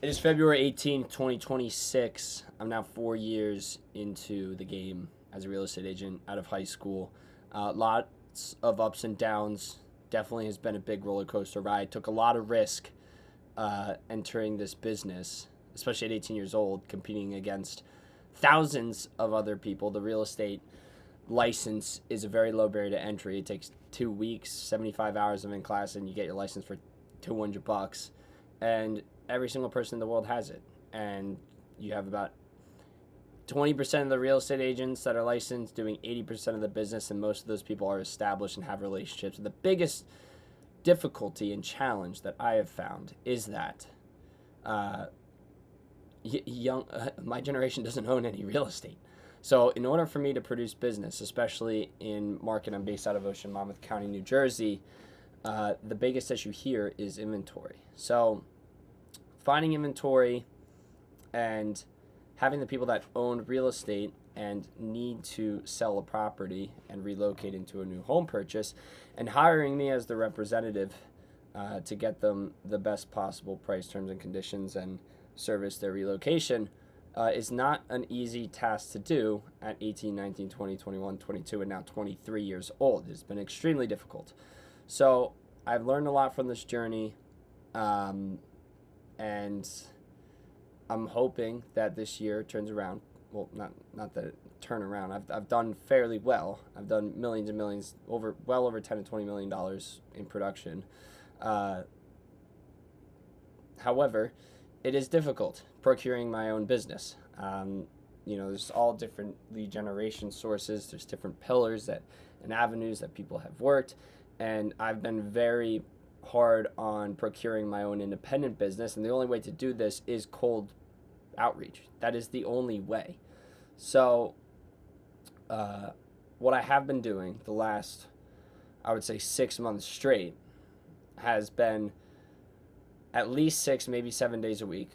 It is February 18th, 2026. I'm now 4 years into the game as a real estate agent out of high school. Lots of ups and downs. Definitely has been a big roller coaster ride. Took a lot of risk entering this business, especially at 18 years old, competing against thousands of other people. The real estate license is a very low barrier to entry. It takes 2 weeks, 75 hours of in class, and you get your license for $200. And every single person in the world has it. And you have about 20% of the real estate agents that are licensed doing 80% of the business, and most of those people are established and have relationships. And the biggest difficulty and challenge that I have found is that uh, my generation doesn't own any real estate. So in order for me to produce business, especially in market, I'm based out of Ocean Monmouth County, New Jersey, the biggest issue here is inventory. So finding inventory and having the people that own real estate and need to sell a property and relocate into a new home purchase, and hiring me as the representative to get them the best possible price, terms, and conditions and service their relocation is not an easy task to do at 18, 19, 20, 21, 22, and now 23 years old. It's been extremely difficult. So I've learned a lot from this journey, and I'm hoping that this year turns around. Well, not that it turn around. I've done fairly well. I've done millions and millions, well over 10 to 20 million dollars in production. Uh, However, it is difficult procuring my own business. There's all different lead generation sources. There's different pillars that and avenues that people have worked, and I've been very hard on procuring my own independent business. And the only way to do this is cold outreach. That is the only way. So, what I have been doing the last, I would say, 6 months straight has been at least 6, maybe 7 days a week,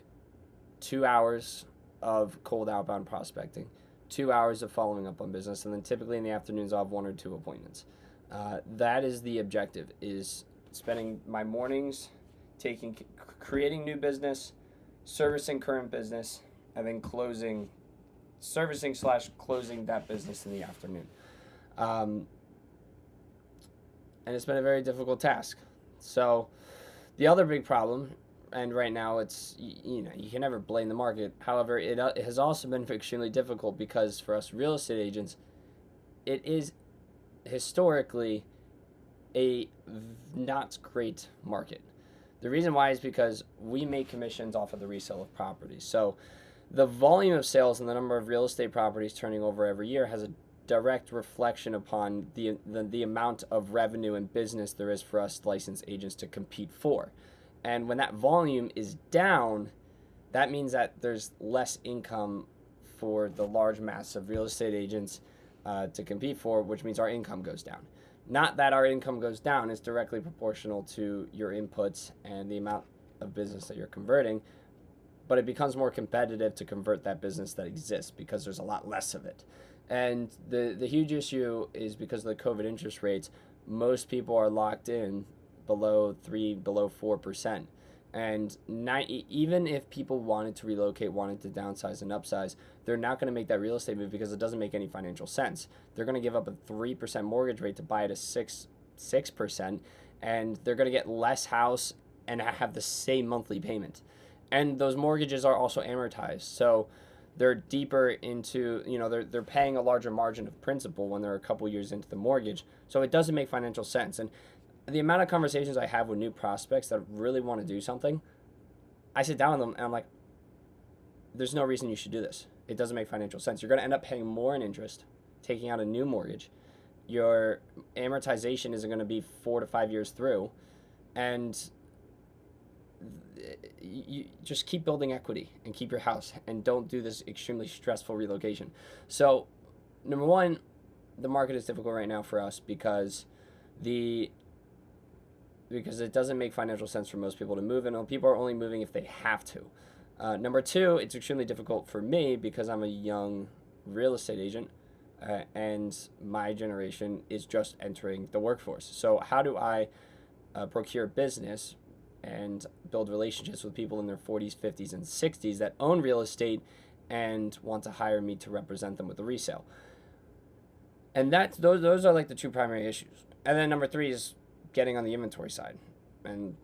2 hours of cold outbound prospecting, 2 hours of following up on business, and then typically in the afternoons I'll have 1 or 2 appointments. That is the objective: is spending my mornings creating new business, servicing current business, and then servicing/closing that business in the afternoon. Um, and it's been a very difficult task. So the other big problem, and right now it's you can never blame the market. However, it has also been extremely difficult because for us real estate agents, it is historically a not great market. The reason why is because we make commissions off of the resale of properties. So the volume of sales and the number of real estate properties turning over every year has a direct reflection upon the amount of revenue and business there is for us licensed agents to compete for. And when that volume is down, that means that there's less income for the large mass of real estate agents to compete for, which means our income goes down. Not that our income goes down, it's directly proportional to your inputs and the amount of business that you're converting, but it becomes more competitive to convert that business that exists because there's a lot less of it. And the huge issue is because of the COVID interest rates, most people are locked in below 3, below 4%. And even if people wanted to relocate, wanted to downsize and upsize, they're not going to make that real estate move because it doesn't make any financial sense. They're going to give up a 3% mortgage rate to buy it at 6%, and they're going to get less house and have the same monthly payment. And those mortgages are also amortized. So they're deeper into, they're paying a larger margin of principal when they're a couple years into the mortgage. So it doesn't make financial sense. And the amount of conversations I have with new prospects that really want to do something, I sit down with them and I'm like, there's no reason you should do this. It doesn't make financial sense. You're going to end up paying more in interest, taking out a new mortgage. Your amortization isn't going to be 4 to 5 years through. And you just keep building equity and keep your house and don't do this extremely stressful relocation. So, number one, the market is difficult right now for us because it doesn't make financial sense for most people to move, and people are only moving if they have to. Number two, it's extremely difficult for me because I'm a young real estate agent, and my generation is just entering the workforce. So how do I procure business and build relationships with people in their 40s, 50s, and 60s that own real estate and want to hire me to represent them with the resale. And those are like the two primary issues. And then number three is getting on the inventory side. And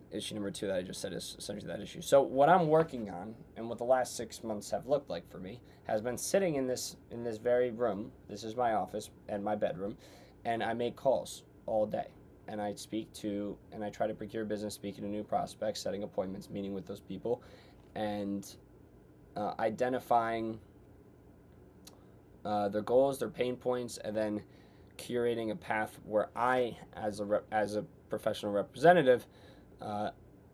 issue number two that I just said is essentially that issue. So what I'm working on, and what the last 6 months have looked like for me, has been sitting in this very room. This is my office and my bedroom, and I make calls all day. And I try to procure business, speaking to new prospects, setting appointments, meeting with those people, and identifying their goals, their pain points, and then curating a path where I, as a professional representative,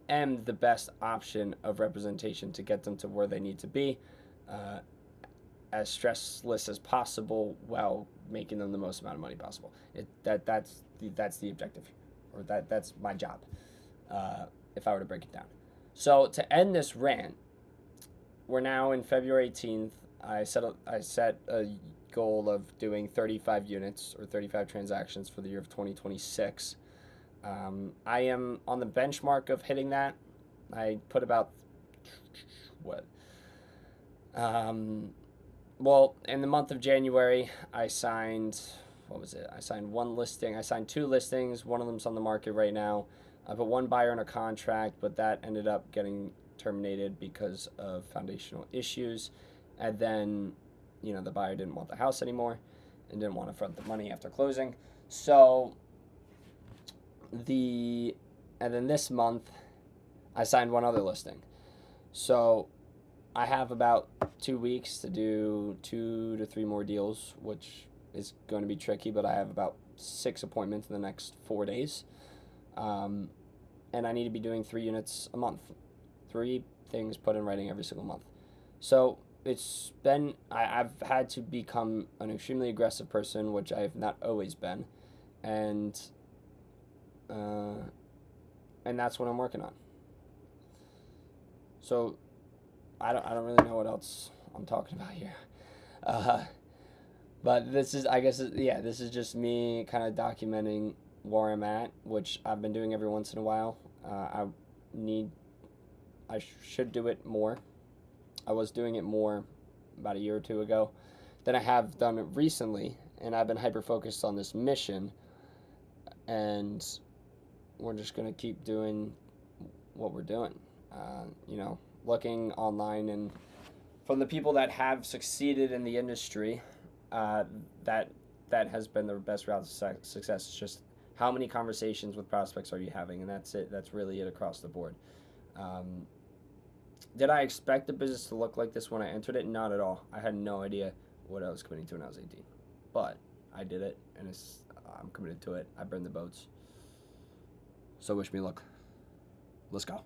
am the best option of representation to get them to where they need to be, as stressless as possible, while making them the most amount of money possible. That's the objective, or that's my job, if I were to break it down. So to end this rant, we're now in February 18th. I set a goal of doing 35 units or 35 transactions for the year of 2026. I am on the benchmark of hitting that. I put about well, in the month of January, I signed I signed one listing. I signed two listings. One of them's on the market right now. I put one buyer under contract, but that ended up getting terminated because of foundational issues. And then, the buyer didn't want the house anymore and didn't want to front the money after closing. So and then this month, I signed one other listing. So I have about 2 weeks to do 2 to 3 more deals, which is going to be tricky, but I have about 6 appointments in the next 4 days. And I need to be doing 3 units a month. 3 things put in writing every single month. So I've had to become an extremely aggressive person, which I have not always been. And that's what I'm working on. So I don't really know what else I'm talking about here. But this is just me kind of documenting where I'm at, which I've been doing every once in a while. I should do it more. I was doing it more about a year or 2 ago than I have done it recently, and I've been hyper-focused on this mission, and we're just going to keep doing what we're doing. Looking online, and from the people that have succeeded in the industry, that has been the best route to success. It's just how many conversations with prospects are you having, and that's it. That's really it across the board. Did I expect the business to look like this when I entered it? Not at all. I had no idea what I was committing to when I was 18. But I did it, and I'm committed to it. I burned the boats. So wish me luck. Let's go.